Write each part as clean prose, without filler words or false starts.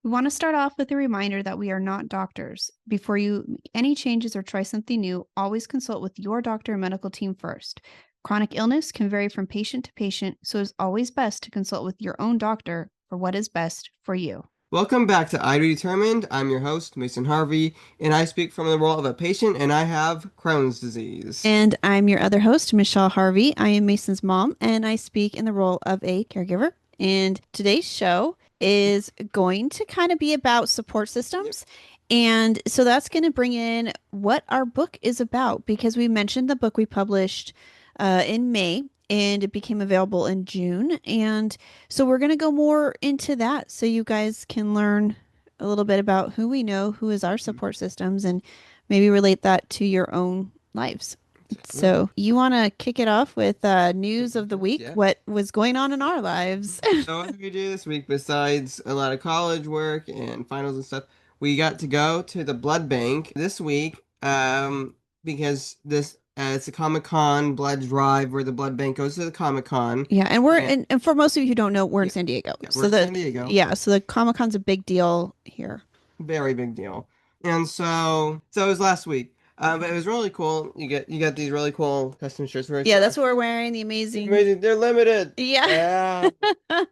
We want to start off with a reminder that we are not doctors. Before you make any changes or try something new, always consult with your doctor and medical team first. Chronic illness can vary from patient to patient, so it's always best to consult with your own doctor for what is best for you. Welcome back to IBD Determined. I'm your host, Mason Harvey, and I speak from the role of a patient, and I have Crohn's disease. And I'm your other host, Michelle Harvey. I am Mason's mom, and I speak in the role of a caregiver. And today's show is going to kind of be about support systems. And so that's going to bring in what our book is about, because we mentioned the book we published in May and it became available in June. And so we're going to go more into that so you guys can learn a little bit about who we know, who is our support systems, and maybe relate that to your own lives. So you want to kick it off with news of the week? Yeah. What was going on in our lives? So what did we do this week besides a lot of college work and finals and stuff? We got to go to the blood bank this week because this it's a Comic-Con blood drive where the blood bank goes to the Comic-Con. Yeah, and and for most of you who don't know, we're in San Diego. Yeah, So we're in San Diego. Yeah, so the Comic-Con's a big deal here. Very big deal. And so it was last week. But it was really cool. You get these really cool custom shirts. Yeah, that's what we're wearing. The amazing. Amazing. They're limited. Yeah. Yeah.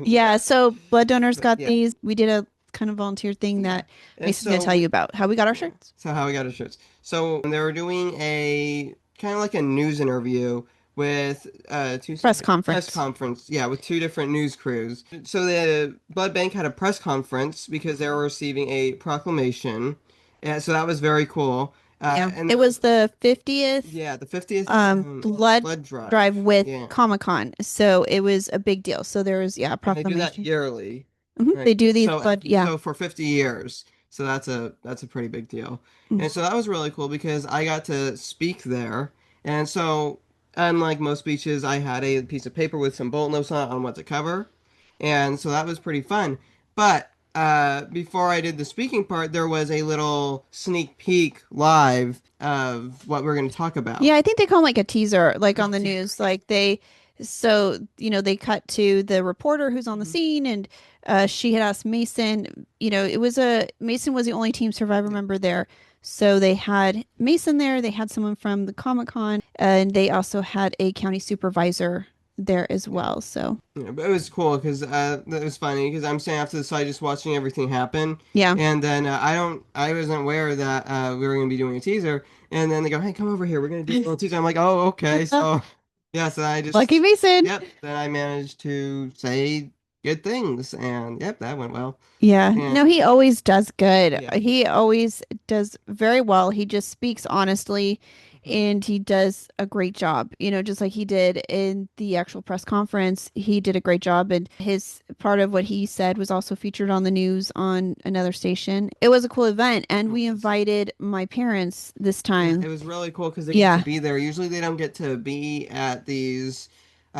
Yeah, so blood donors got Yeah. these. We did a kind of volunteer thing that And Mason's going to tell you about. How we got our shirts. So how we got our shirts. So they were doing a kind of like a news interview with two Press conference. press conference. Yeah, with two different news crews. So the blood bank had a press conference because they were receiving a proclamation. And so that was very cool. Yeah, And it was the 50th the 50th blood drive. drive with Yeah. Comic-Con. So it was a big deal. So there was, a And they do that proclamation. yearly. They Right. do these So blood, yeah. so for 50 years. So that's a pretty big deal. Mhm. And so that was really cool because I got to speak there. And so unlike most speeches, I had a piece of paper with some bullet notes on what to cover. And so that was pretty fun. But before I did the speaking part, there was a little sneak peek live of what we're going to talk about. Yeah, I think they call them like a teaser, like on the news. They cut to the reporter who's on the scene, and she had asked Mason, Mason was the only team survivor member there. So they had Mason there, they had someone from the Comic-Con, and they also had a county supervisor there as well. So Yeah, but it was cool because it was funny because I'm standing off to the side just watching everything happen. yeah. And then I wasn't aware that we were going to be doing a teaser. And then they go, "Hey, come over here. We're going to do a little teaser." I'm like, "Oh, okay." So yeah, so I just Lucky Mason. yep. Then I managed to say good things, and yep, that went well. Yeah. And No, he always does good. yeah, He always does very well. He just speaks honestly and he does a great job. Just like he did in the actual press conference, he did a great job. And his part of what he said was also featured on the news on another station. It was a cool event. And we invited my parents this time. it was really cool because they Yeah. get to be there. Usually they don't get to be at these.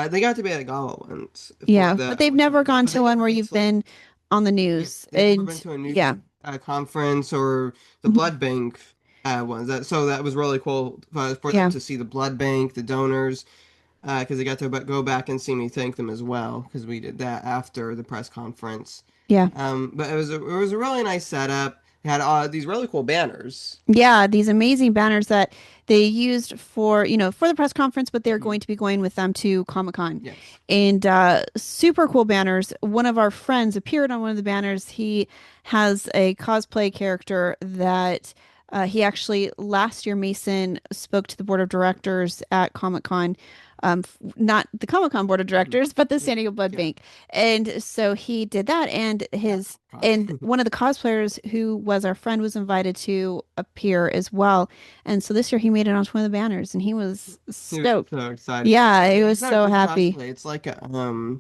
They got to be at a gala once. Yeah. But they've never gone to one where you've been on the Yeah, news. they've never And been to a news yeah. conference or the blood bank ones. So that was really cool for Yeah. them to see the blood bank, the donors, because they got to go back and see me thank them as well because we did that after the press conference. Yeah. But it was a really nice setup. It had these really cool banners. Yeah, these amazing banners that they used for the press conference, but they're going to be going with them to Comic-Con. Yes. And super cool banners. One of our friends appeared on one of the banners. He has a cosplay character that he actually last year Mason spoke to the board of directors at Comic-Con. Not the Comic-Con board of directors, but the San Diego Blood Bank. And so he did that, and one of the cosplayers who was our friend was invited to appear as well. And so this year he made it onto one of the banners, and he was stoked. He was so excited. Yeah, he was It's not so just happy. cosplay. It's like a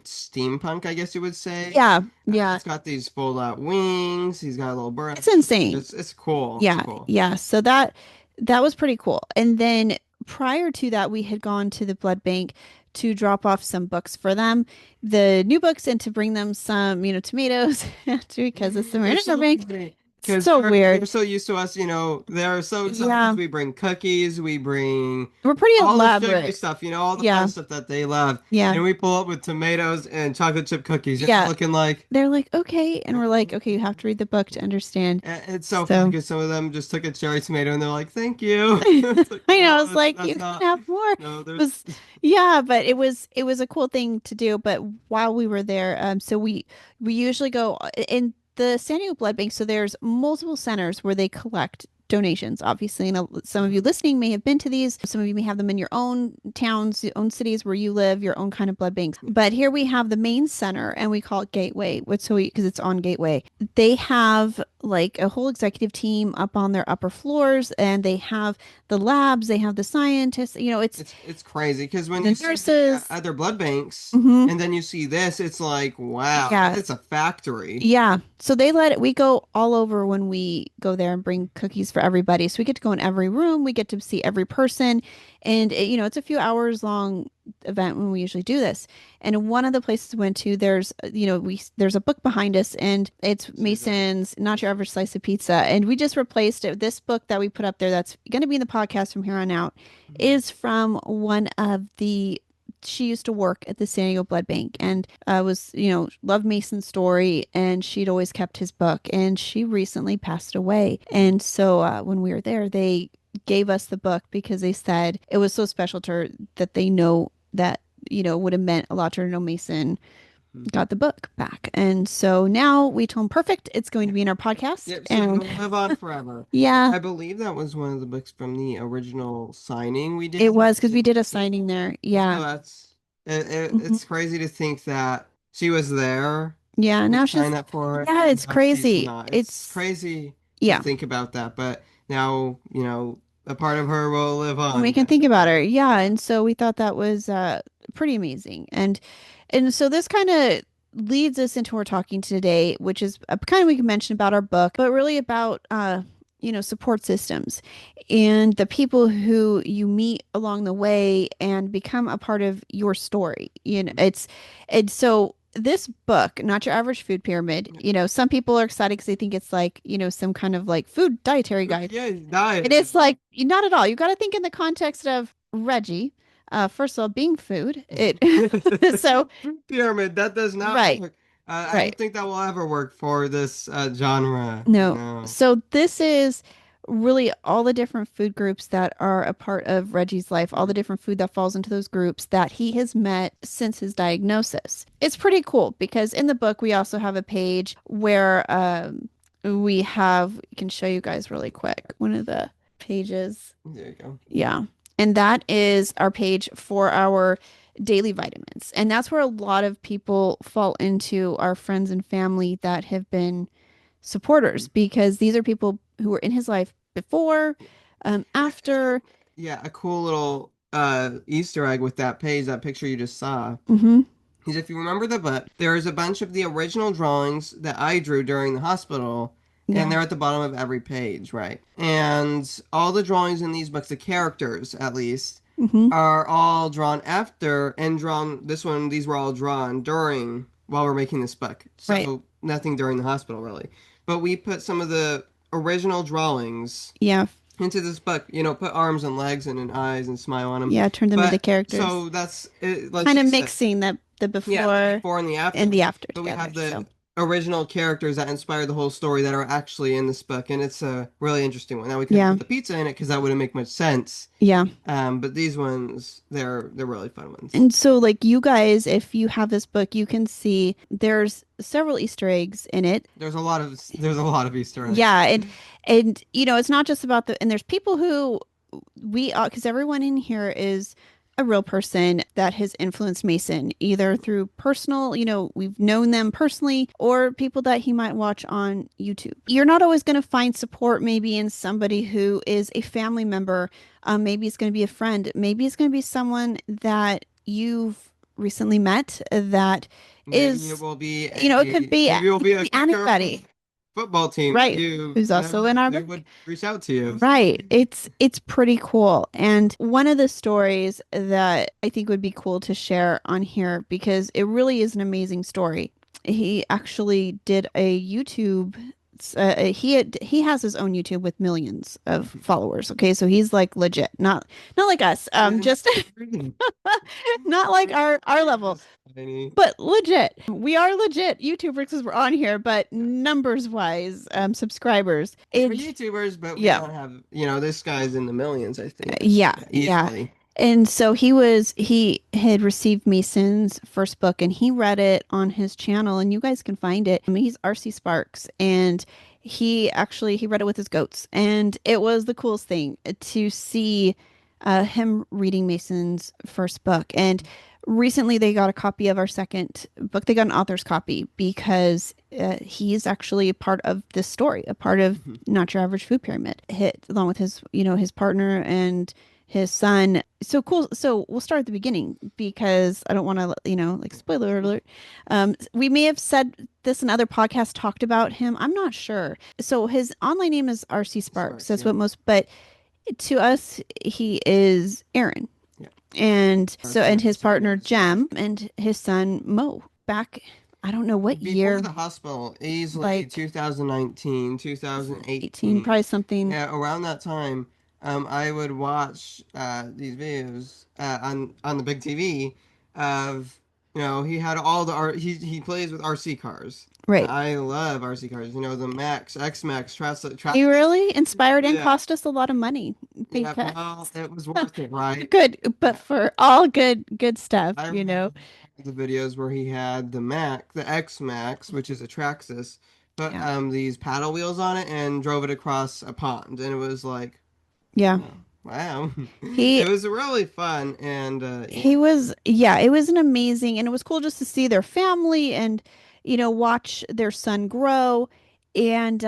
steampunk, I guess you would say. Yeah, yeah. It's got these fold out wings. He's got a little bird. It's insane. It's cool. Yeah, It's cool. yeah. So that was pretty cool. And then prior to that, we had gone to the blood bank to drop off some books for them, the new books, and to bring them some, tomatoes because it's the Mariner Bank. because So weird. they're so used to us, they're so excited because Yeah. we bring cookies, we bring We're pretty all the sugary elaborate. stuff, all the fun Yeah. stuff that they love. Yeah. And we pull up with tomatoes and chocolate chip cookies, and they're Yeah. looking like, They're like, okay. And we're like, okay, you have to read the book to understand. it's so funny So because some of them just took a cherry tomato and they're like, thank you. I It's like, know, I no, was like, you that's can not, have more. It no, there's, was yeah, but it was a cool thing to do. But while we were there, so we usually go in the San Diego Blood Bank. So there's multiple centers where they collect donations, obviously. And some of you listening may have been to these. Some of you may have them in your own towns, your own cities where you live, your own kind of blood banks. But here we have the main center, and we call it Gateway. What's so because it's on Gateway. They have like a whole executive team up on their upper floors, and they have the labs, they have the scientists. It's it's crazy because when the you see the nurses. other blood banks Hmm. and then you see this, it's like, wow, Yeah. it's a factory. Yeah. So they let it, we go all over when we go there and bring cookies for everybody. So we get to go in every room, we get to see every person. And it's a few hours long event when we usually do this. And one of the places we went to, there's a book behind us, and it's So good. Mason's Not Your Average Slice of Pizza. And we just replaced it. This book that we put up there that's going to be in the podcast from here on out is from one of the she used to work at the San Diego Blood Bank, and loved Mason's story, and she'd always kept his book, and she recently passed away. And so when we were there, they gave us the book because they said it was so special to her that they know that, would have meant a lot to her to know Mason Mhm. got the book back. And so now we told him, perfect, it's going to be in our podcast. Yep, so And it'll live on forever. yeah, I believe that was one of the books from the original signing we it did. was because we did a signing there. So Yeah. it's Hmm. crazy to think that she was there. Yeah. We Now signed she's, up for her, yeah, and it's now she's crazy. not. It's It's, crazy to yeah. think about that, but now, a part of her will live And we on, can think about definitely. her. Yeah. And so we thought that was pretty amazing. And so this kind of leads us into what we're talking today, which is kind of we can mention about our book, but really about support systems and the people who you meet along the way and become a part of your story. And so this book, Not Your Average Food Pyramid, some people are excited because they think it's like, some kind of like food dietary guide. Yeah, And diet. it's like not at all. You got to think in the context of Reggie. First of all, being food, it so Fruit pyramid, that does not right, work. I don't right. think that will ever work for this genre. No. No. So this is really all the different food groups that are a part of Reggie's life, all the different food that falls into those groups that he has met since his diagnosis. It's pretty cool because in the book we also have a page where we have can show you guys really quick one of the pages. There you go. Yeah. And that is our page for our daily vitamins. And that's where a lot of people fall into our friends and family that have been supporters because these are people who were in his life before, Yeah, after. yeah, a cool little Easter egg with that page, that picture you just saw. Hmm. Is if you remember the book, there is a bunch of the original drawings that I drew during the hospital, and Yeah. they're at the bottom of every page, right? And all the drawings in these books, the characters at least, Hmm. are all drawn after and drawn. This one, these were all drawn during while we're making this book. Right. So nothing during the hospital really. But we put some of the original drawings Yeah. into this book, put arms and legs and an eyes and smile on them. Yeah. Turn them into But characters. so that's it, like Kind she of said. mixing the Yeah, the before before and the and after. the after But we together. have So, the original characters that inspire the whole story that are actually in this book, and it's a really interesting one. Now we couldn't yeah. put the pizza in it because that wouldn't make much sense. Yeah. But these ones, they're really fun ones. And so, like, you guys, if you have this book, you can see there's several Easter eggs in it. There's a lot of Easter eggs. Yeah, and it's not just about and there's people who we because everyone in here is a real person that has influenced Mason either through personal, we've known them personally or people that he might watch on YouTube. You're not always going to find support maybe in somebody who is a family member. Maybe it's going to be a friend. Maybe it's going to be someone that you've recently met that Maybe it is, will be it could a be, maybe it will be a kicker from anybody, football team right? you Who's also never in our knew book. would reach out to you. Right. It's pretty cool. And one of the stories that I think would be cool to share on here because it really is an amazing story. He actually did a YouTube He has his own YouTube with millions of followers. Okay, so he's like legit, not like us. Just not like our We're level, just tiny. but legit. We are legit YouTubers because we're on here, but numbers wise, subscribers, We're it YouTubers, but we yeah. don't have, you know, this guy's in the millions, I think. Yeah, Yeah, yeah. easily. And so he had received Mason's first book and he read it on his channel and you guys can find it. I mean, he's RC Sparks and he read it with his goats and it was the coolest thing to see him reading Mason's first book. And recently they got a copy of our second book. They got an author's copy because he is actually a part of this story, a part of Mhm. Not Your Average Food Pyramid, hit along with his, his partner and his son. So cool. So we'll start at the beginning because I don't want to, like spoiler alert. We may have said this in other podcasts talked about him. I'm not sure. So his online name is RC Sparks. Sparks, That's yeah. what most, but to us, he is Aaron. Yeah. And so, Sparks and and his his son partner is Jem and his son Mo back, I don't know what before year, the hospital, easily like 2019, 18, 2018. probably something. Yeah, around that time, I would watch these videos on the big TV of, you know, he had all the art. He plays with RC cars. Right. I love RC cars. You know, the Max, X Max, He really inspired and Yeah, cost us a lot of money yeah. because Well, it was worth it, right? good, but for all good stuff, I you know. remember the videos where he had the X Max, which is a Traxxas, put Yeah. these paddle wheels on it and drove it across a pond, and it was like, Yeah. oh, wow, He it was really fun, and he yeah, was yeah, it was an amazing and it was cool just to see their family and watch their son grow. And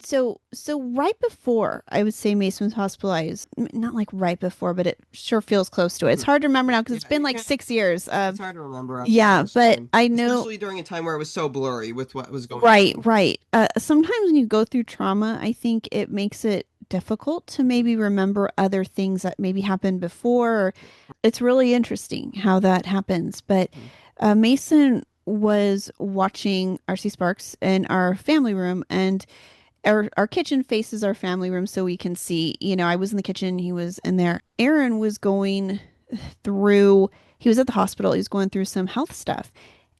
so right before I would say Mason was hospitalized, not like right before, but it sure feels close to it. It's hard to remember now because yeah, it's been you like can. 6 years. It's hard to remember after so Yeah, much but time, I know. especially during a time where it was so blurry with what was going Right, on. right. Sometimes when you go through trauma, I think it makes it difficult to maybe remember other things that maybe happened before. It's really interesting how that happens. But Mhm. Mason was watching RC Sparks in our family room, and our kitchen faces our family room, so we can see. I was in the kitchen, he was in there. Aaron was going through. He was at the hospital. He was going through some health stuff.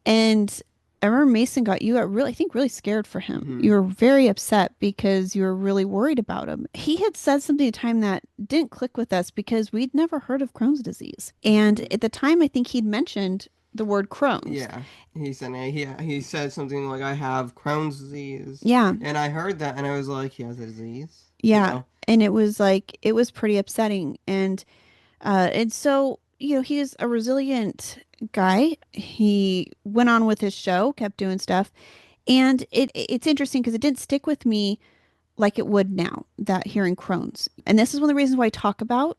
And I remember Mason got really, I think, really scared for him. Mhm. You were very upset because you were really worried about him. He had said something at a time that didn't click with us because we'd never heard of Crohn's disease. And Mhm. at the time, I think he'd mentioned the word Crohn's. Yeah, he said something like, "I have Crohn's disease," Yeah, and I heard that, and I was like, "He has a disease," you yeah. know? And it was like, it was pretty upsetting. And so, he was a resilient guy. He went on with his show, kept doing stuff. And it's interesting because it didn't stick with me like it would now, that hearing Crohn's. And this is one of the reasons why I talk about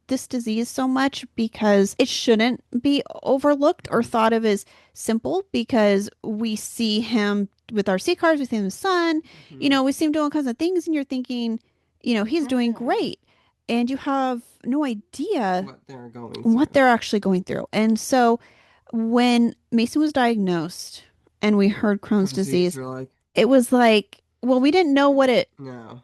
this disease so much because it shouldn't be overlooked or Mhm. thought of as simple because we see him with our C cars, we see him with son, Mhm. we see him doing all kinds of things and you're thinking, he's doing great. And you have no idea What they're going what through. they're actually going through. And so when Mason was diagnosed and we heard Crohn's Crohn's disease, disease, we're like, it was like, well, we didn't know what it. no.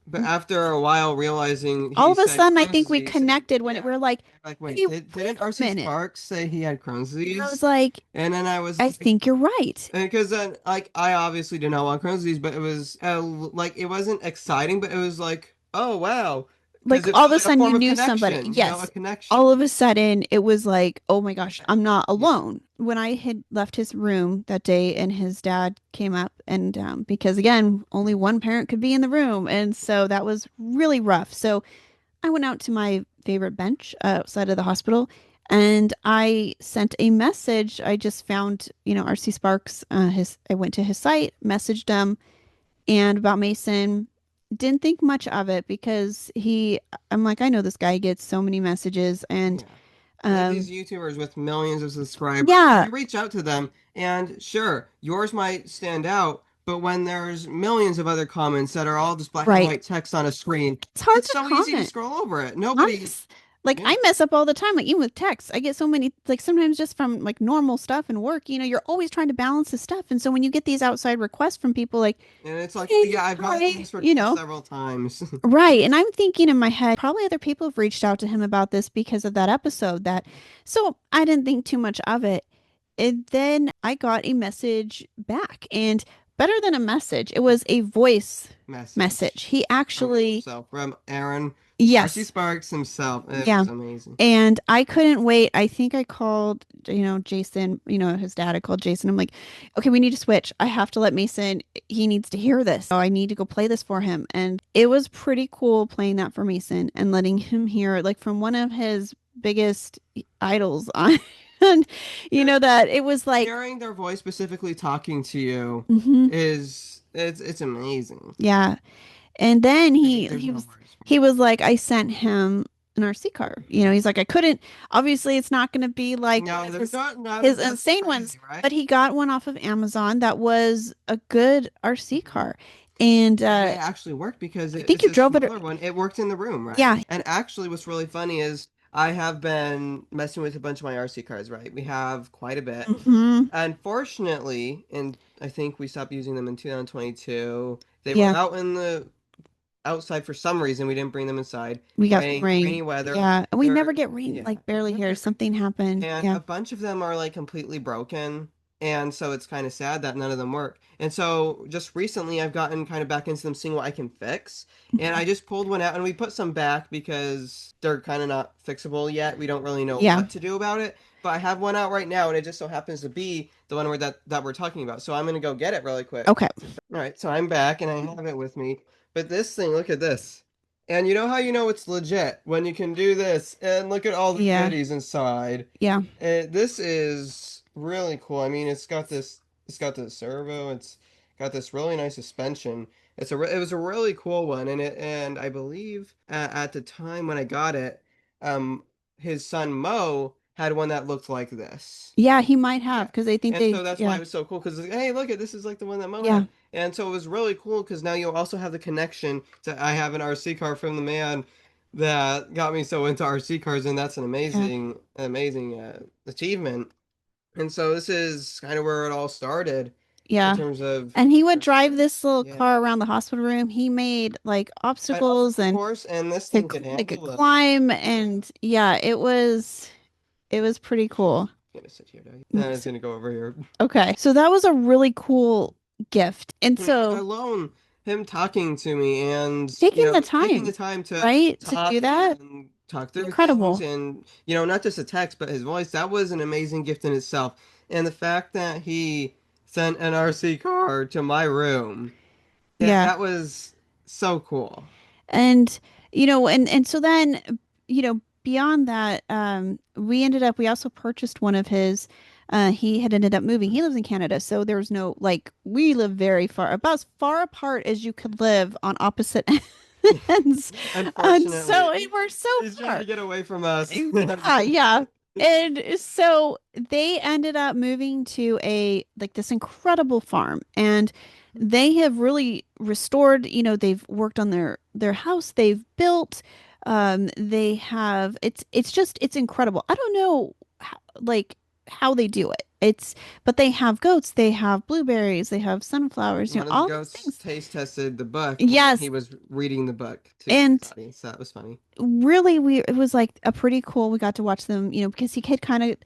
But after a while, realizing All he of a said sudden, I Crohn's think we disease, and connected when yeah, we're like, like, hey, wait, wait didn't a R.C. minute. Sparks say he had Crohn's And I was disease? like, And then I was I like, think you're right. and because then, like, I obviously didn't know about Crohn's disease, but it was like it wasn't exciting, but it was like, oh wow, Like because it all of a felt like a sudden, you form of knew somebody. connection, you know, a Yes. connection. All of a sudden, it was like, oh my gosh, I'm not Yeah. alone. When I had left his room that day and his dad came up, and because again, only one parent could be in the room. And so that was really rough. So I went out to my favorite bench outside of the hospital and I sent a message. I just found, RC Sparks, I went to his site, messaged him and about Mason. Didn't think much of it because I'm like, I know this guy gets so many messages and, Yeah. Like um, these YouTubers with millions of subscribers, yeah, you reach out to them, and sure, yours might stand out, but when there's millions of other comments that are all just black and right. white text on a screen, It's hard it's to so easy to comment. scroll over it. Nobody, Honest. Like Yeah. I mess up all the time, like even with texts. I get so many, like sometimes just from like normal stuff and work, you're always trying to balance the stuff. And so when you get these outside requests from people like, And it's like, hey, yeah, I've gotten hi, this request several times. right. And I'm thinking in my head, probably other people have reached out to him about this because of that episode that, so I didn't think too much of it. And then I got a message back and better than a message, it was a voice message. Message He from actually, himself, from Aaron RC yes. Sparks himself. It Yeah. was amazing. And I couldn't wait. I think I called, Jason, his dad. I called Jason. I'm like, okay, we need to switch. I have to let Mason, he needs to hear this. So I need to go play this for him. And it was pretty cool playing that for Mason and letting him hear it, like from one of his biggest idols on. And Just that it was like, hearing their voice specifically talking to you hmm is it's amazing. yeah. And then he There's he no was words for he it. was like, I sent him an RC car. He's like, I couldn't. Obviously, it's not going to be like one No, of they're not his as insane ones, crazy, right? but he got one off of Amazon that was a good RC Mhm. car. And And it actually worked because I think it's you a drove it. smaller one. It worked in the room, right? Yeah. And actually, what's really funny is I have been messing with a bunch of my RC cars, right? We have quite a bit. Hmm. Unfortunately, and I think we stopped using them in 2022. They were Yeah. out in the outside for some reason. We didn't bring them inside. We got some Rainy rain. weather. Yeah. And we never They're get rain, yeah, like barely never here. get rain. Something happened. And Yeah. a bunch of them are like completely broken. And so it's kind of sad that none of them work. And so just recently I've gotten kind of back into them seeing what I can fix. And Mhm. I just pulled one out and we put some back because they're kind of not fixable yet. We don't really know Yeah. what to do about it. But I have one out right now and it just so happens to be the one that we're talking about. So I'm gonna go get it really quick. Okay. All right, so I'm back and I have it with me. But this thing, look at this. And you know how you know it's legit when you can do this and look at all the Yeah. goodies inside. Yeah. This is really cool. I mean, it's got this servo. It's got this really nice suspension. It was a really cool one, and I believe at the time when I got it, um, his son Mo had one that looked like this. Yeah. He might have Yeah. because I think And so they, that's why yeah. it was so cool because hey, look at this is like the one that Mo Yeah. had. And so it was really cool because now you also have the connection to I have an RC car from the man that got me so into RC cars, and that's an Yeah. amazing achievement. And so this is kind of where it all started in Yeah. terms of And he would RC drive cars. this little Yeah, car around the hospital room. He made like an obstacles obstacle and course, and this could thing could they could handle the. climb Yeah, and yeah, it was pretty cool. gonna sit here. Mm, Then it's gonna go over here. okay. So that was a really cool gift. And And so alone, him talking to me and, taking the taking the time, time to right, to do talk that, and talk through things incredible. and, not just a text, but his voice, that was an amazing gift in itself. And the fact that he sent an RC car to my room, Yeah. that was so cool. And and so then beyond that, we also purchased one of his. He had ended up moving. He lives in Canada, so there's no, like, we live very far, about as far apart as you could live on opposite ends. And Unfortunately, so we're so he's trying to far. get away from us. Yeah, yeah. And so they ended up moving to a like this incredible farm, and they have really restored, they've worked on their house, they've built, they have, it's incredible. I don't know how, like how they do it. But they have goats, they have blueberries, they have sunflowers, One of the all these ghosts things. taste tested the book when he Yes. was reading the book to And the audience. That was funny. really it was like a pretty cool, we got to watch them, because he had kind of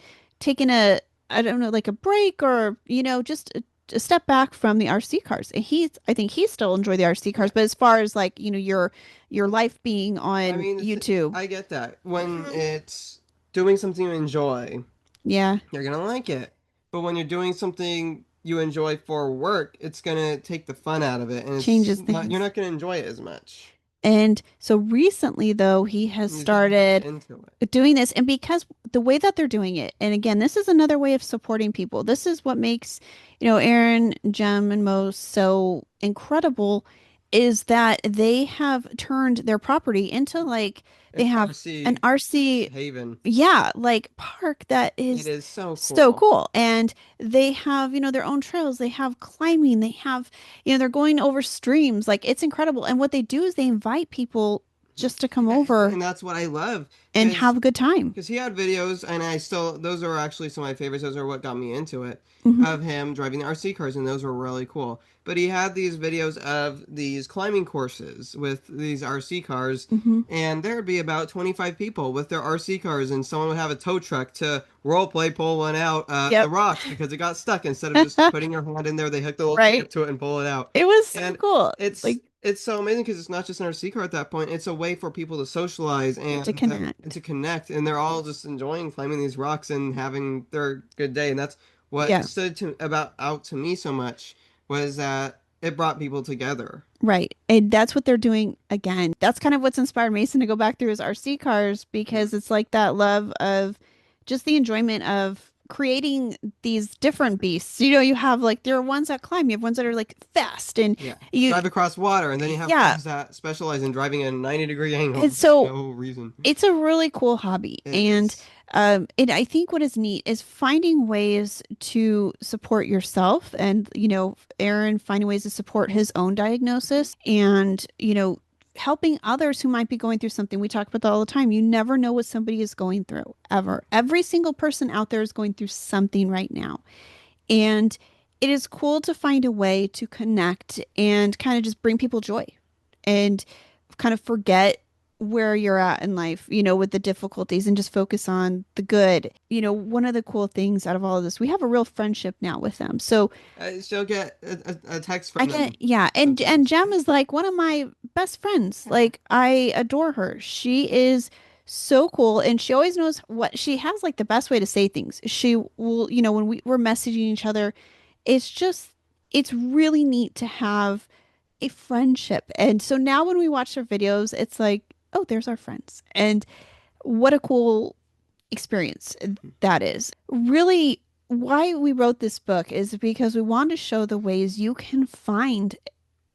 taken a, I don't know, like a break or just a step back from the RC cars. And I think he still enjoy the RC cars, Yeah. but as far as like your life being I on mean, YouTube. I get that. When Mhm. it's doing something you enjoy, Yeah, you're gonna like it. But when you're doing something you enjoy for work, it's gonna take the fun out of it, and changes you're things. not gonna enjoy it as much. And so recently though he has You just have to get started into it. doing this, and because the way that they're doing it, and again, this is another way of supporting people. This is what makes Aaron, Jem, and Mo so incredible, is that they have turned their property into, like, they It's have an RC RC, Haven. yeah, like park that It is is so so cool. cool. And they have their own trails, they have climbing, they have they're going over streams, like it's incredible. And what they do is they invite people just to come Yeah, over and that's what I love and have a good time. because he had videos, and I still those are actually some of my favorites. Those are what got me into it Hmm. of him driving the RC cars, and those were really cool. But he had these videos of these climbing courses with these RC cars, Hmm. and there would be about 25 people with their RC cars, and someone would have a tow truck to role play pull one out the Yep. rocks because it got stuck. Instead of just putting your hand in there, they hook the little Right. tip to it and pull it out. It was so And cool. it's Like it's so amazing because it's not just an RC car at that point. It's a way for people to socialize to and connect. to connect, and they're all just enjoying climbing these rocks and having their good day. And that's what Yeah. stood to about out to me so much was that it brought people together. Right. And that's what they're doing again. That's kind of what's inspired Mason to go back through his RC cars Mhm. because it's like that love of just the enjoyment of creating these different beasts. You know, you have like there are ones that climb, you have ones that are like fast and Yeah, you drive across water, and then you have yeah. ones that specialize in driving at a 90-degree angle And for so no reason. it's a really cool hobby. It And is. I think what is neat is finding ways to support yourself and, Aaron finding ways to support his own diagnosis and, helping others who might be going through something. We talk about that all the time. You never know what somebody is going through, ever. Every single person out there is going through something right now. And it is cool to find a way to connect and kind of just bring people joy and kind of forget where you're at in life, with the difficulties and just focus on the good. One of the cool things out of all of this, we have a real friendship now with them. So She'll get a text I from get, them yeah. And sometimes. Jem is like one of my best friends. Like I adore her. She is so cool and she always knows what she has like the best way to say things. She will, when we're messaging each other, it's just it's really neat to have a friendship. And so now when we watch their videos, it's like, oh, there's our friends. And what a cool experience that is. Really, why we wrote this book is because we want to show the ways you can find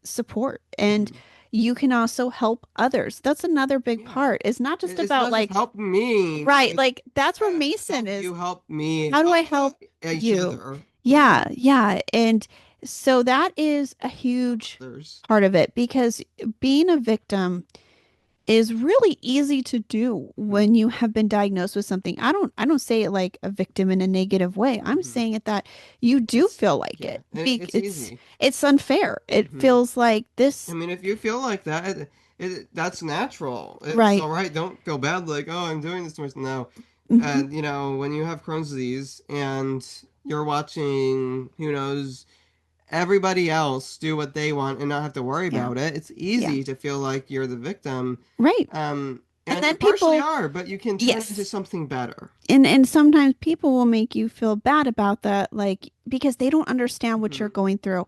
support and Mhm. you can also help others. That's another big Yeah. part. It's not just It's about not just like, help me. right, It's like that's where Mason help is. you help me How do I help help each you? other. Yeah, yeah. And so that is a huge Others. part of it because being a victim is really easy to do Mhm. when you have been diagnosed with something. I don't say it like a victim in a negative way. I'm Mhm. saying it that you do It's feel like yeah, it. and it's easy. It's unfair. It Hmm. feels like I this, mean, if you feel like that, that's natural. It's right? all right. Don't feel bad like, oh, I'm doing this to myself. No. Hmm. And, when you have Crohn's disease and you're watching, who knows, everybody else do what they want and not have to worry Yeah, about it, it's yeah, easy to feel like you're the victim. right. And And you then partially people, are, but you can turn it into yes, something better. and sometimes people will make you feel bad about that, like because they don't understand what you're Hmm. going through.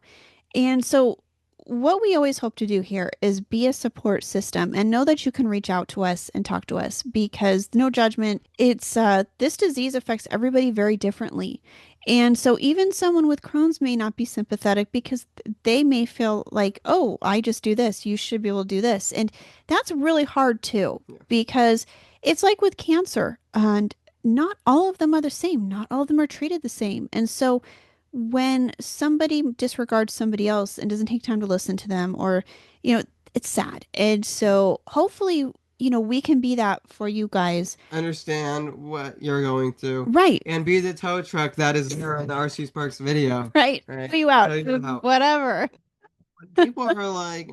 And so, what we always hope to do here is be a support system and know that you can reach out to us and talk to us because no judgment. It's this disease affects everybody very differently. And so, even someone with Crohn's may not be sympathetic because they may feel like, oh, I just do this. You should be able to do this. And that's really hard too Yeah. because it's like with cancer, and not all of them are the same. Not all of them are treated the same. And so, when somebody disregards somebody else and doesn't take time to listen to them or it's sad. And so hopefully we can be that for you guys. Understand what you're going through Right. and be the tow truck that is there in the RC Sparks video. Right. Right? Put you out. Show you how. Whatever. When people are like,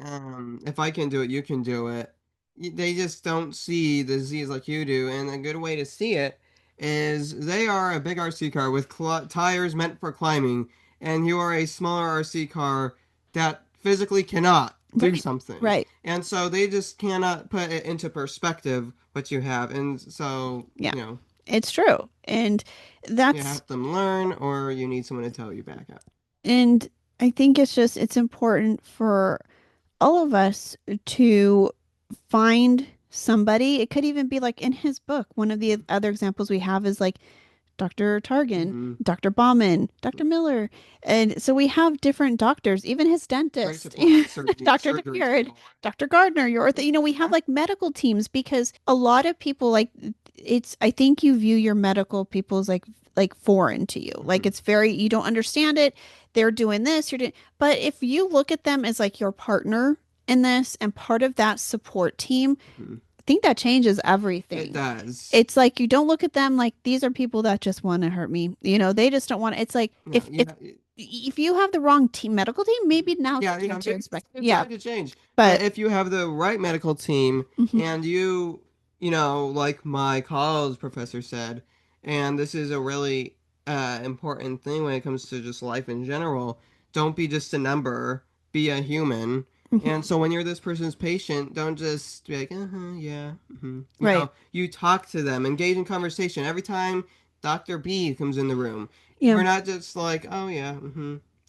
if I can do it, you can do it. They just don't see the disease like you do. And a good way to see it is they are a big RC car with tires meant for climbing, and you are a smaller RC car that physically cannot do Right. something. Right. And so they just cannot put it into perspective what you have. And so, Yeah. It's true. And you that's have them learn or you need someone to tell you back up. and I think it's important for all of us to find somebody. It could even be like in his book. One of the other examples we have is like Dr. Targan, Mm-hmm. Dr. Bauman, Dr. Miller. And so we have different doctors, even his Great dentist, support surgery, Dr. surgery Tapir, team. Dr. Gardner, your ortho. We have like medical teams because a lot of people like I think you view your medical people as like foreign to you. Like Mhm. it's very, you don't understand it. They're doing this, you're doing, but if you look at them as like your partner in this, and part of that support team, Mhm. I think that changes It everything. does. It's like you don't look at them like these are people that just want to hurt me. They just don't want to. It's like No, if you have the wrong team, medical team, maybe now's the yeah, time to expect. it's Yeah, time to change. But but if you have the right medical team mhm, and like my college professor said, and this is a really important thing when it comes to just life in general, don't be just a number, be a human. And mhm, so when you're this person's patient, don't just be like, uh-huh, yeah, right, you talk to them, engage in conversation. Every time Dr. B comes in the room, yeah, we're not just like, oh yeah,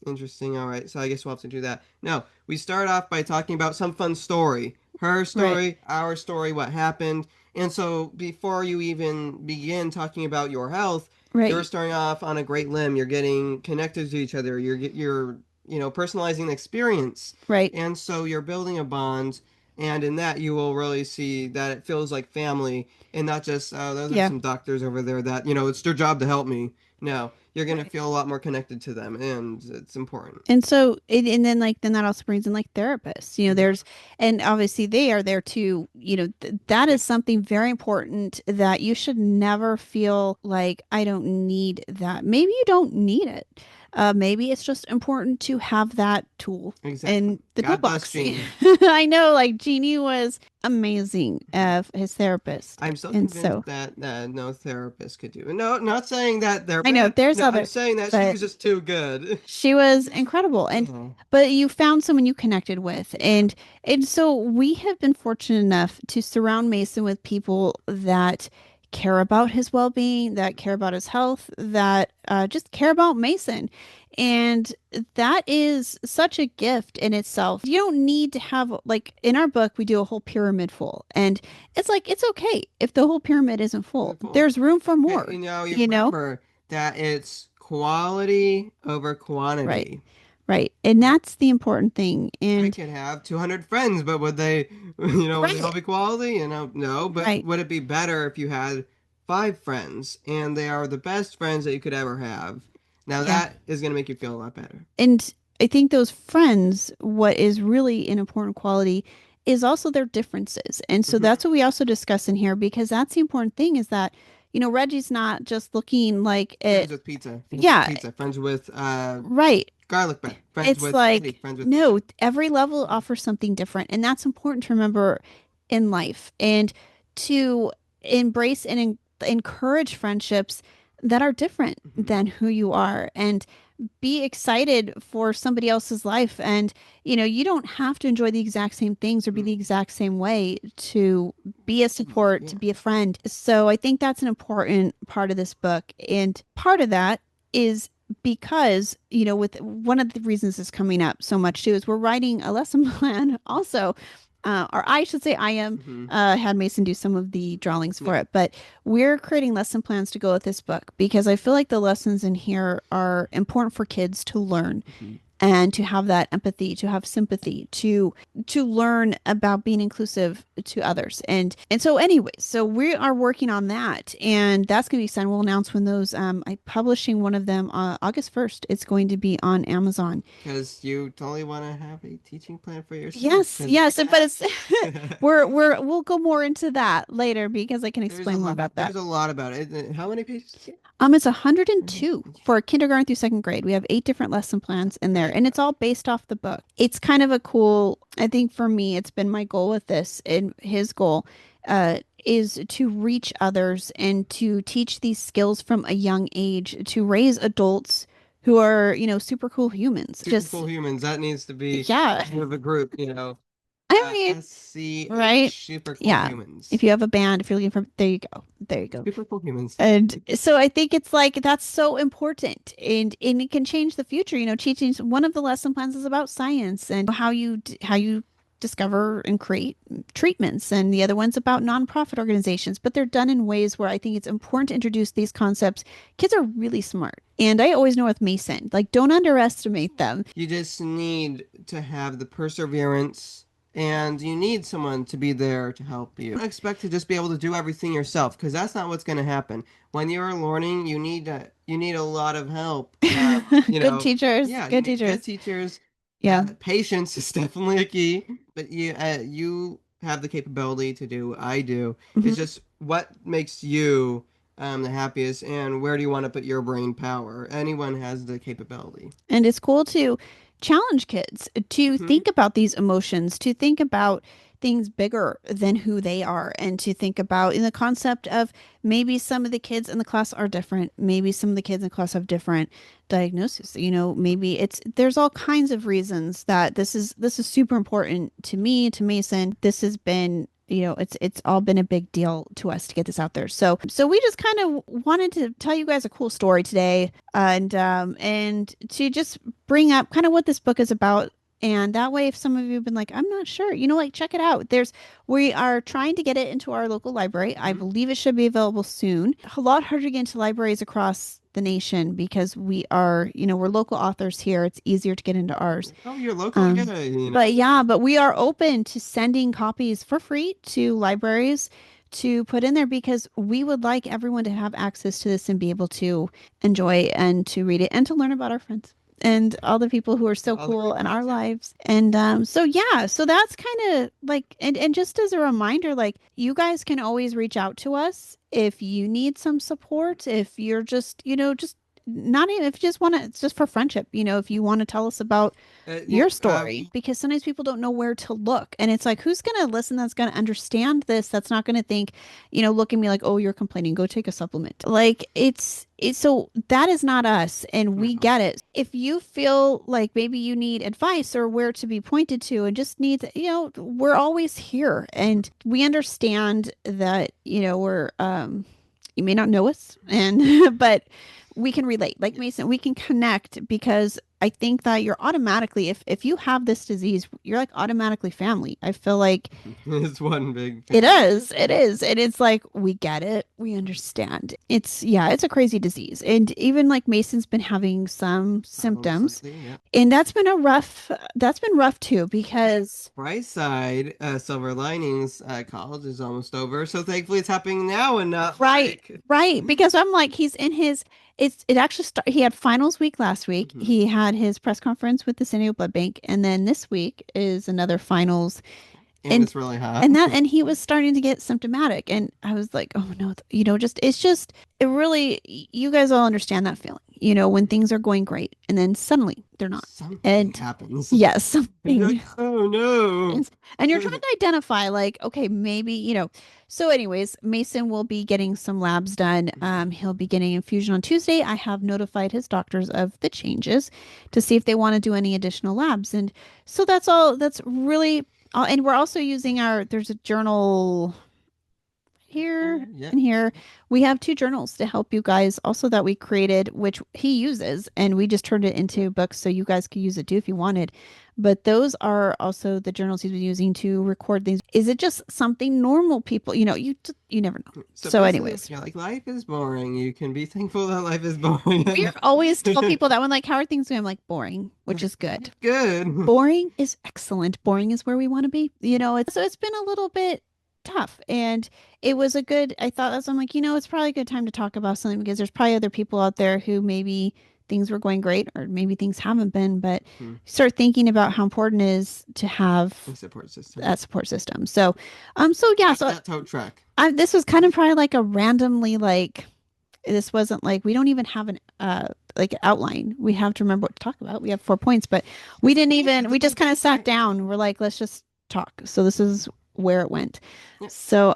interesting. All right. So I guess we'll have to do that. No, we start off by talking about some fun story. Her right, story, our story, what happened. And so before you even begin talking about your health, you're right, starting off on a great limb. You're getting connected to each other. You're personalizing the experience. right, And so you're building a bond. And in that, you will really see that it feels like family and not just, oh, those are yeah. some doctors over there that, it's their job to help me. No, you're gonna Right. feel a lot more connected to them, and it's important. And so, and then then that also brings in like therapists. Hmm. And obviously they are there too. That is Yep. something very important that you should never feel like I don't need that. Maybe you don't need it. Maybe it's just important to have that tool Exactly. in the God bless toolbox. Jeannie. I know, like Jeannie was amazing, Mhm. his therapist, I'm so and convinced so that no therapist could do it. No, not saying that they're I know bad. there's No, I'm other, saying that she but was just too good. she was incredible. And Oh, but you found someone you connected with. yeah. And so we have been fortunate enough to surround Mason with people that care about his well-being, that care about his health, that just care about Mason. And that is such a gift in itself. You don't need to have, like in our book, we do a whole pyramid full. And it's like, it's okay if the whole pyramid isn't full. Cool. There's room for Okay, more, you you know? remember that it's quality over Right. quantity. Right. And that's the important thing. I And could have 200 friends, but would they, would they all right. be quality? No. But Right. would it be better if you had 5 friends and they are the best friends that you could ever have? Now Yeah. that is going to make you feel a lot better. And I think those friends, what is really an important quality is also their differences. And so Hmm. that's what we also discuss in here because that's the important thing is that, Reggie's not just looking like Friends it. with pizza, friends with Yeah, pizza, friends with right. garlic bread, friends It's with spaghetti, like, friends with no, ketchup. every level offers something different. And that's important to remember in life and to embrace and encourage friendships that are different Hmm. than who you are. And be excited for somebody else's life. And, you don't have to enjoy the exact same things or be the exact same way to be a support, to Yeah. be a friend. So I think that's an important part of this book. And part of that is because, with one of the reasons it's coming up so much too is we're writing a lesson plan also. Or I should say I am Hmm. had Mason do some of the drawings for Yep. it, but we're creating lesson plans to go with this book because I feel like the lessons in here are important for kids to learn Hmm. and to have that empathy, to have sympathy, to learn about being inclusive to others. And so anyways, so we are working on that and that's going to be fun. We'll announce when those I'm publishing one of them August 1st. It's going to be on Amazon. Because you totally want to have a teaching plan for yourself. Yes, Because yes, but it's we'll go more into that later because I can explain more about that. there's a lot about it. How many pages again? It's 102 Yeah. for kindergarten through second grade. We have 8 different lesson plans in there, Okay. and it's all based off the book. It's kind of a cool, I think for me, it's been my goal with this, and his goal is to reach others and to teach these skills from a young age to raise adults who are, super cool humans. Super Just, cool humans. That needs to be yeah. the name of a group, I mean, right? SCH, super cool Yeah. If humans. you have a band, if you're looking for, there you go. There you go. Super cool humans. And so I think it's like that's so important and it can change the future. Teaching one of the lesson plans is about science and how you discover and create treatments and the other one's about nonprofit organizations, but they're done in ways where I think it's important to introduce these concepts. Kids are really smart. And I always know with Mason, like don't underestimate them. You just need to have the perseverance and you need someone to be there to help you. Don't expect to just be able to do everything yourself because that's not what's going to happen. When you're learning, you need a lot of help. Good teachers, Yeah, you good need good teachers. teachers Yeah. Patience is definitely a key, but you have the capability to do what I do. It's Mhm. just what makes you the happiest, and where do you want to put your brain power? Anyone has the capability. And it's cool to challenge kids to Hmm. think about these emotions, to think about things bigger than who they are, and to think about in the concept of maybe some of the kids in the class are different. Maybe some of the kids in the class have different diagnoses. Maybe there's all kinds of reasons that this is super important to me, to Mason. This has been it's all been a big deal to us to get this out there. So we just kind of wanted to tell you guys a cool story today, and to just bring up kind of what this book is about. And that way, if some of you have been like, I'm not sure, like check it out. We are trying to get it into our local library. I Hmm. believe it should be available soon. A lot harder to get into libraries across the nation because we're local authors here. It's easier to get into ours. Oh, you're local, Um, yeah, but yeah, but we are open to sending copies for free to libraries to put in there because we would like everyone to have access to this and be able to enjoy and to read it and to learn about our friends and all the people who are so all the cool great in our books. Yeah. lives. And so yeah, so that's kind of like, and just as a reminder, like you guys can always reach out to us if you need some support, if you're just not even if you just want to, it's just for friendship, if you want to tell us about Yeah, your story, because sometimes people don't know where to look, and it's like, who's going to listen, that's going to understand this, that's not going to think, look at me like, oh, you're complaining, go take a supplement. Like it's so that is not us, and we no. get it. If you feel like maybe you need advice or where to be pointed to and just need, we're always here, and we understand that, we're you may not know us, and but we can relate. Like Yes. Mason, we can connect because I think that you're automatically, if you have this disease, you're like automatically family. I feel like It's one big it family. is. It is. And it's like, we get it. We understand. Yeah, it's a crazy disease. And even like Mason's been having some Problems symptoms. lately, yeah. And that's been rough too, because Bright side, silver linings, college is almost over, so thankfully it's happening now and not right, like. right. Because I'm like, it actually he had finals week last week. Hmm. He had his press conference with the San Diego Blood Bank. And then this week is another finals. And and it's really hot. and he was starting to get symptomatic, and I was like, oh no, just it's just it really, you guys all understand that feeling, when things are going great and then suddenly they're not. Something And happens. yes, And you're like, something. oh no. And you're trying to identify, like, okay, maybe, so anyways, Mason will be getting some labs done. He'll be getting infusion on Tuesday. I have notified his doctors of the changes to see if they want to do any additional labs. And so that's all. That's really and we're also using there's a journal here Yeah. and here. We have two journals to help you guys also that we created, which he uses, and we just turned it Yeah. into books so you guys could use it too if you wanted. But those are also the journals he's been using to record things. Is it just something normal people, you never know. So So basically, if anyways, you're like, life is boring, you can be thankful that life is boring. we always tell people that when like, how are things going? I'm like, boring, which is good. Good. Boring is excellent. Boring is where we want to be. It's been a little bit tough, and it was a good, I thought that's, I'm like, it's probably a good time to talk about something because there's probably other people out there who maybe things were going great or maybe things haven't been, but Hmm. start thinking about how important it is to have Support system. that support system. So yeah, Got so that tow truck. this was kind of probably like a randomly, like, this wasn't like, we don't even have an like outline. We have to remember what to talk about. We have 4 points, but we didn't even, It's a we just big kind of sat point. down. We're like, let's just talk. So this is where it went. Yeah. So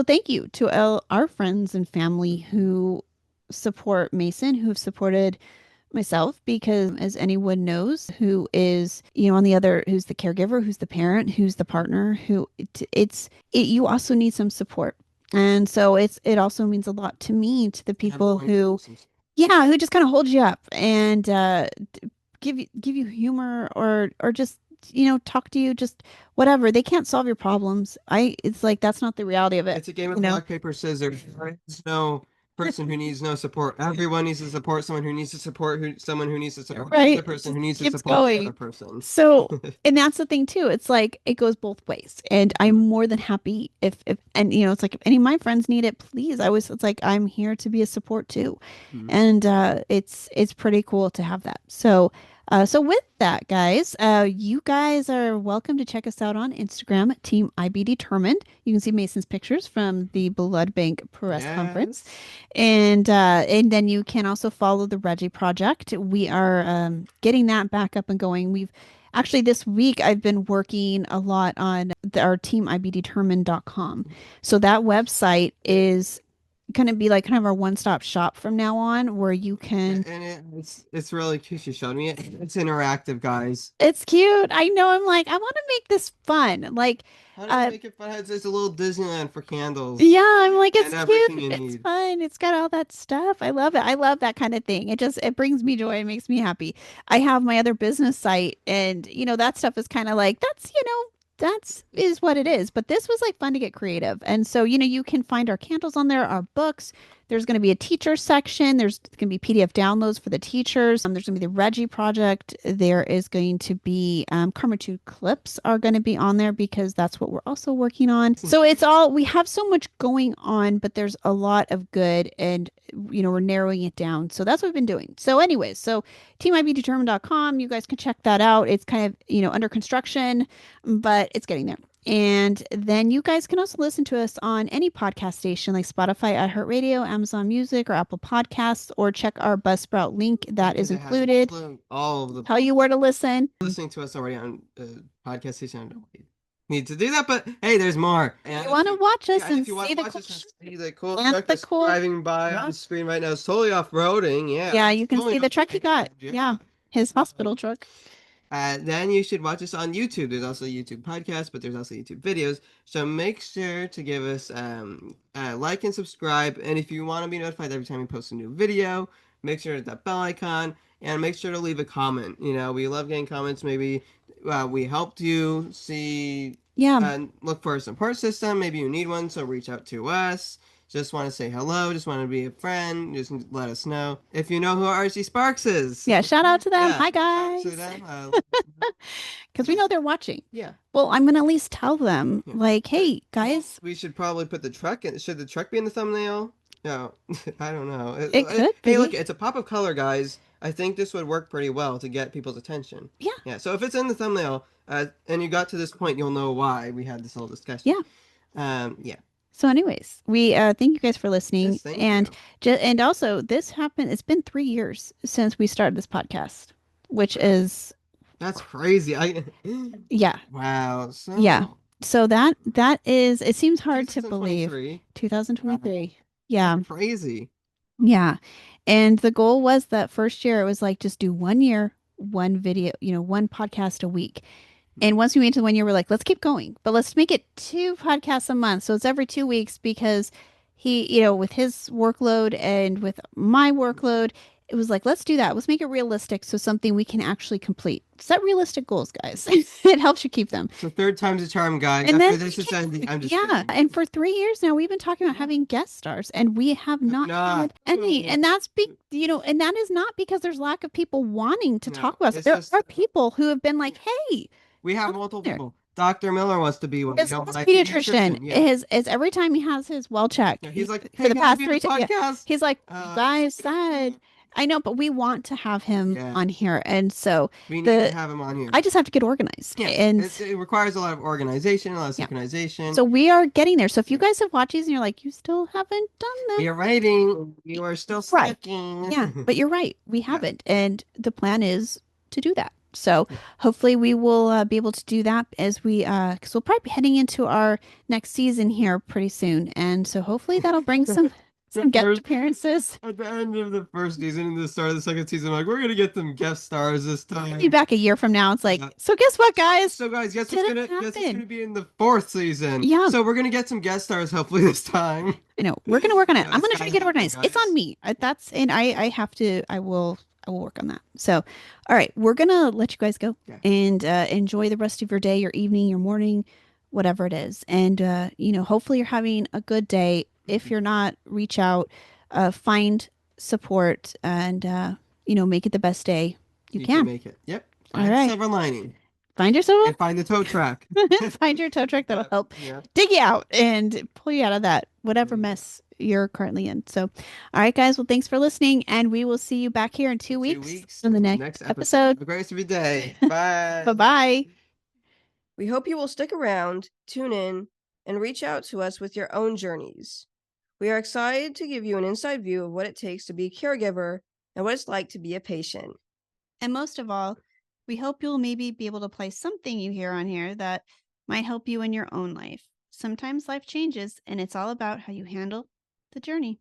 thank you to all our friends and family who support Mason, who've supported myself, because as anyone knows who is, on the other, who's the caregiver, who's the parent, who's the partner, you also need some support. And so it also means a lot to me, to the people Everyone can who, use some. yeah, who just kind of hold you up and give you humor, or just, talk to you, just whatever. They can't solve your problems. It's like, that's not the reality of it, It's a game you of know. rock, paper, scissors. There is no person who needs no support. Everyone needs to support someone who needs to support someone who needs to support the Right? other It person just who needs to keeps support the other going. person. So, and that's the thing too. It's like it goes both ways. And I'm more than happy if and it's like, if any of my friends need it, please. It's like, I'm here to be a support too. Mhm. And it's pretty cool to have that. So, So with that, guys, you guys are welcome to check us out on Instagram, Team IB Determined. You can see Mason's pictures from the Blood Bank Press Conference, Yes. and then you can also follow the Reggie Project. We are getting that back up and going. We've actually this week I've been working a lot on our teamibdetermined.com. So that website is going to be like kind of our one-stop shop from now on, where you can. And it's really cute. She showed me it. It's interactive, guys. It's cute. I know. I'm like, I want to make this fun. Like, How do you uh, make it fun? It's a little Disneyland for candles yeah, I'm like, and it's everything cute. you It's need. fun. It's got all that stuff. I love it. I love that kind of thing. It brings me joy. It makes me happy. I have my other business site, and that stuff is kind of like, that's is what it is. But this was like fun to get creative. And so, you can find our candles on there, our books. There's going to be a teacher section. There's going to be PDF downloads for the teachers. There's going to be the Reggie Project. There is going to be Karma 2 clips are going to be on there because that's what we're also working on. So we have so much going on, but there's a lot of good and, we're narrowing it down. So that's what we've been doing. So anyways, so teamibdetermined.com, you guys can check that out. It's kind of, under construction, but it's getting there. And then you guys can also listen to us on any podcast station like Spotify, iHeartRadio, Amazon Music, or Apple Podcasts, or check our Buzzsprout link that is included. All of the Tell you where to listen. listening to us already on podcast station. I don't need to do that, but hey, there's more. And you want to watch us and if you want see to the watch cool, us and see the cool and truck the that's cool. driving by on the screen right now, it's totally off-roading. Yeah. Yeah, you can Totally see the truck he got. off-roading. Yeah, his hospital truck. Then you should watch us on YouTube. There's also a YouTube podcast, but there's also YouTube videos. So make sure to give us like and subscribe. And if you want to be notified every time we post a new video, make sure to hit that bell icon and make sure to leave a comment. We love getting comments. Maybe we helped you see, Yeah. look for a support system. Maybe you need one, so reach out to us. Just want to say hello, just want to be a friend, just let us know. If you know who RC Sparks is. Yeah, shout out to them. Yeah, Hi, shout out to guys. them. Because we know they're watching. Yeah. Well, I'm going to at least tell them, Yeah. like, hey, guys. We should probably put the truck in. Should the truck be in the thumbnail? No, I don't know. It could Hey, be. look, it's a pop of color, guys. I think this would work pretty well to get people's attention. Yeah. Yeah, so if it's in the thumbnail, and you got to this point, you'll know why we had this whole discussion. Yeah. Yeah. So, anyways, we thank you guys for listening. Yes, thank and you. and also this happened. It's been 3 years since we started this podcast, which is That's crazy. yeah. Wow. So Yeah. So that is it seems hard to believe. 2023. 2023. Yeah. Crazy. Yeah. And the goal was that first year it was like just do 1 year, one video, one podcast a week. And once we made it to 1 year, we're like, let's keep going, but let's make it 2 podcasts a month. So it's every 2 weeks because he, with his workload and with my workload, it was like, let's do that. Let's make it realistic. So something we can actually complete. Set realistic goals, guys. It helps you keep them. So third time's a charm, guys. And After then this is ending, I'm just yeah. kidding. And for 3 years now, we've been talking about having guest stars, and we have not had any. And that's and that is not because there's lack of people wanting to talk about it. There are people who have been like, hey, we have multiple people. Dr. Miller wants to be one. His pediatrician is every time he has his well check. Yeah, he's like, for hey, the guys, past 3 times. Yeah, he's like, you guys said. I know, but we want to have him on here, and so we need to have him on here. I just have to get organized. Yeah, and it requires a lot of organization, a lot of synchronization. So we are getting there. So if you guys have watched these and you're like, you still haven't done that, you're writing, you are still slacking. Yeah, but you're right, we haven't, and the plan is to do that. So hopefully we will be able to do that as we, because we'll probably be heading into our next season here pretty soon, and so hopefully that'll bring some guest appearances. At the end of the first season and the start of the second season, like, we're gonna get some guest stars this time. Be back a year from now. It's like, so guess what, guys? So guys, guess what's gonna be in the fourth season? Yeah. So we're gonna get some guest stars hopefully this time. I know we're gonna work on it. I'm gonna try to get organized. It's on me. I have to. I will work on that. So, all right, we're gonna let you guys go and enjoy the rest of your day, your evening, your morning, whatever it is. And hopefully you're having a good day. If you're not, reach out, find support, and make it the best day you can. Make it. Yep. All right. Silver lining. Find yourself. And find the tow truck. Find your tow truck that'll help dig you out and pull you out of that whatever mess you're currently in. So, all right, guys. Well, thanks for listening, and we will see you back here in In 2 weeks 2 weeks, on the next next episode. episode. Have a great rest of your day. Bye. Bye bye. We hope you will stick around, tune in, and reach out to us with your own journeys. We are excited to give you an inside view of what it takes to be a caregiver and what it's like to be a patient. And most of all, we hope you'll maybe be able to apply something you hear on here that might help you in your own life. Sometimes life changes, and it's all about how you handle the journey.